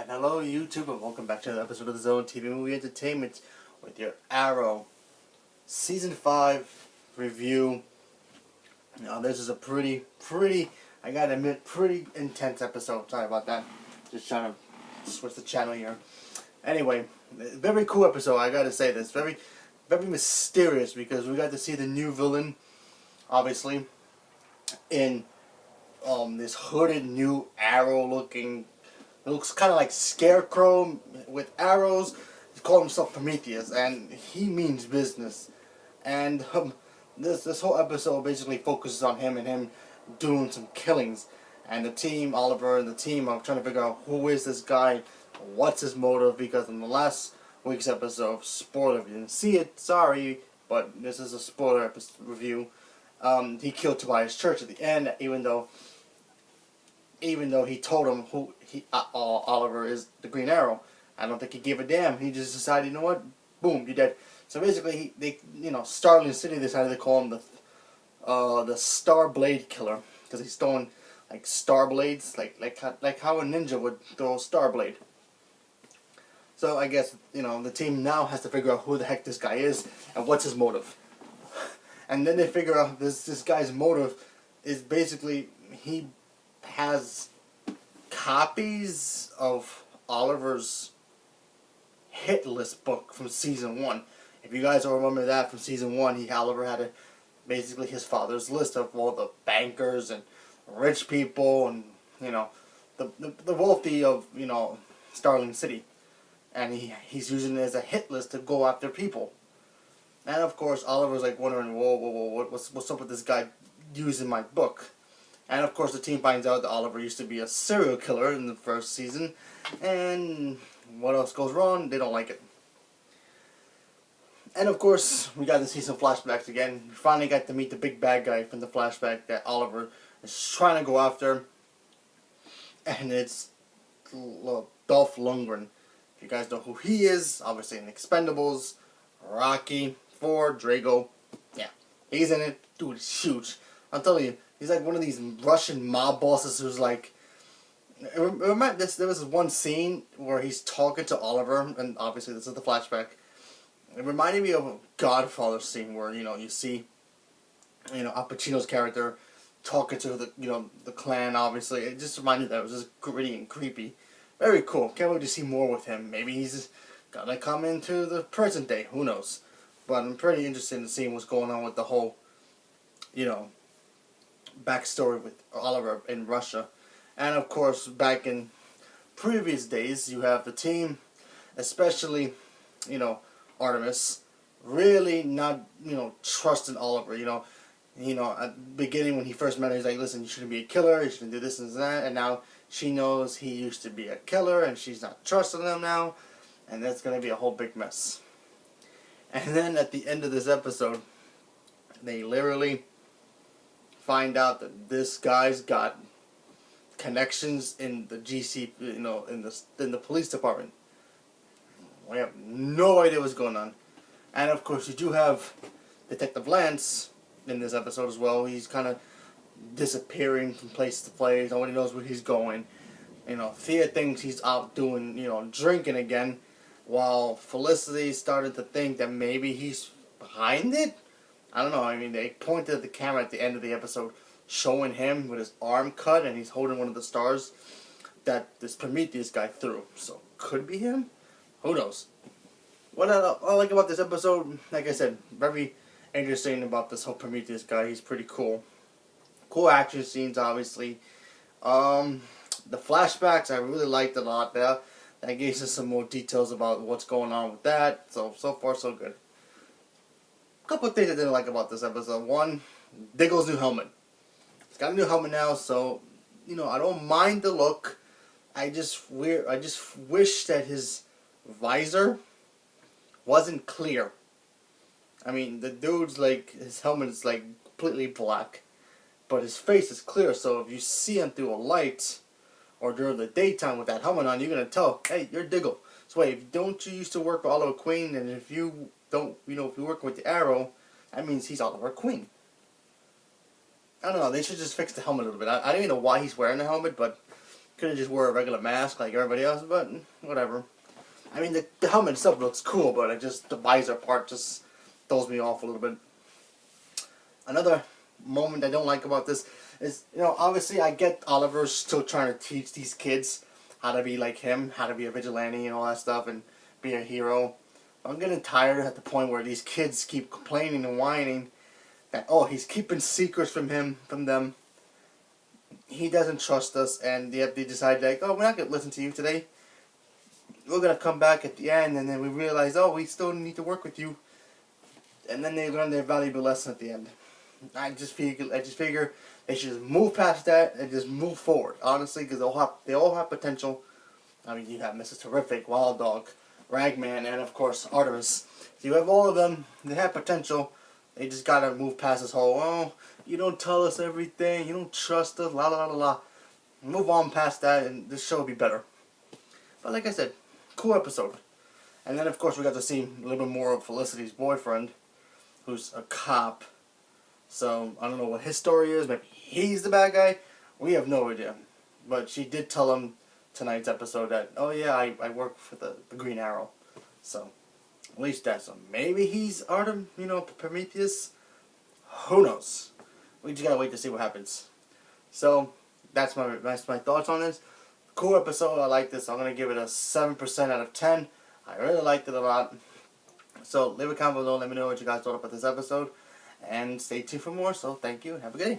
And hello YouTube, and welcome back to another episode of the Zone TV Movie Entertainment with your Arrow Season 5 review. Now this is a pretty, I gotta admit, pretty intense episode. Sorry about that. Just trying to switch the channel here. Anyway, very cool episode, I gotta say this. Very mysterious, because we got to see the new villain, obviously, in this hooded new Arrow looking. It looks kind of like Scarecrow with arrows. He called himself Prometheus, and he means business. And this whole episode basically focuses on him and him doing some killings. And the team, Oliver and the team, are trying to figure out who is this guy, what's his motive. Because in the last week's episode, spoiler, if you didn't see it, sorry, but this is a spoiler review. He killed Tobias Church at the end, even though he told him who Oliver is, the Green Arrow. I don't think he gave a damn. He just decided, you know what, boom, you're dead. So basically, Starling City decided to call him the Star Blade Killer, because he's throwing like star blades, like how a ninja would throw a star blade. So I guess the team now has to figure out who the heck this guy is and what's his motive. And then they figure out this guy's motive is basically he has copies of Oliver's hit list book from season 1. If you guys don't remember that from season 1, Oliver had basically his father's list of all the bankers and rich people and the wealthy of Starling City, and he's using it as a hit list to go after people. And of course, Oliver's like wondering, whoa, what's up with this guy using my book? And of course, the team finds out that Oliver used to be a serial killer in the first season. And what else goes wrong? They don't like it. And of course, we got to see some flashbacks again. We finally got to meet the big bad guy from the flashback that Oliver is trying to go after. And it's Dolph Lundgren. If you guys know who he is, obviously in Expendables, Rocky, Ford, Drago. Yeah, he's in it. Dude, it's huge. I'm telling you. He's like one of these Russian mob bosses who's like... Remember this? There was this one scene where he's talking to Oliver, and obviously this is the flashback. It reminded me of a Godfather scene where, you see, Al Pacino's character talking to the clan, obviously. It just reminded me that it was just gritty and creepy. Very cool. Can't wait to see more with him. Maybe he's just gonna come into the present day. Who knows? But I'm pretty interested in seeing what's going on with the whole, backstory with Oliver in Russia. And of course, back in previous days, you have the team, especially, Artemis, really not, trusting Oliver. At the beginning when he first met her, he's like, listen, you shouldn't be a killer, you shouldn't do this and that. And now she knows he used to be a killer, and she's not trusting him now. And that's going to be a whole big mess. And then at the end of this episode, they literally find out that this guy's got connections in the GC, in the police department. We have no idea what's going on. And of course, you do have Detective Lance in this episode as well. He's kind of disappearing from place to place. Nobody knows where he's going. Thea thinks he's out doing, drinking again, while Felicity started to think that maybe he's behind it. I don't know. I mean, they pointed at the camera at the end of the episode, showing him with his arm cut, and he's holding one of the stars that this Prometheus guy threw. So, could be him? Who knows? What I like about this episode, like I said, very interesting about this whole Prometheus guy. He's pretty cool. Cool action scenes, obviously. The flashbacks, I really liked a lot there. That gives us some more details about what's going on with that. So far, so good. A couple of things I didn't like about this episode. One, Diggle's new helmet. He's got a new helmet now, so I don't mind the look. I just wish that his visor wasn't clear. I mean, the dude's his helmet is completely black, but his face is clear. So if you see him through a light or during the daytime with that helmet on, you're gonna tell, hey, you're Diggle. So wait, don't you used to work for Oliver Queen? And if you don't, if you're working with the Arrow, that means he's Oliver Queen. I don't know, they should just fix the helmet a little bit. I don't even know why he's wearing the helmet, but Could have just wore a regular mask like everybody else, but whatever. I mean, the helmet itself looks cool, but it just, the visor part just throws me off a little bit. Another moment I don't like about this is, you know, obviously I get Oliver's still trying to teach these kids how to be like him, how to be a vigilante and all that stuff, and be a hero. I'm getting tired at the point where these kids keep complaining and whining that, oh, he's keeping secrets from them. He doesn't trust us, and yet they decide, like, oh, we're not going to listen to you today. We're going to come back at the end, and then we realize, oh, we still need to work with you. And then they learn their valuable lesson at the end. I just figure they should just move past that and just move forward, honestly, because they all have potential. I mean, you have Mrs. Terrific, Wild Dog, Ragman, and of course Artemis. So you have all of them. They have potential. They just gotta move past this whole, oh, you don't tell us everything, you don't trust us, la la la la. Move on past that, and this show will be better. But like I said, cool episode. And then of course we got to see a little bit more of Felicity's boyfriend, who's a cop. So I don't know what his story is. Maybe he's the bad guy. We have no idea. But she did tell him tonight's episode that, oh yeah, I work for the Green Arrow. So at least that's him. Maybe he's Artem, you know, Prometheus. Who knows? We just gotta wait to see what happens. So that's my thoughts on this. Cool episode. I like this. I'm gonna give it a 7% out of 10. I really liked it a lot. So leave a comment below. Let me know what you guys thought about this episode. And stay tuned for more. So thank you. Have a good day.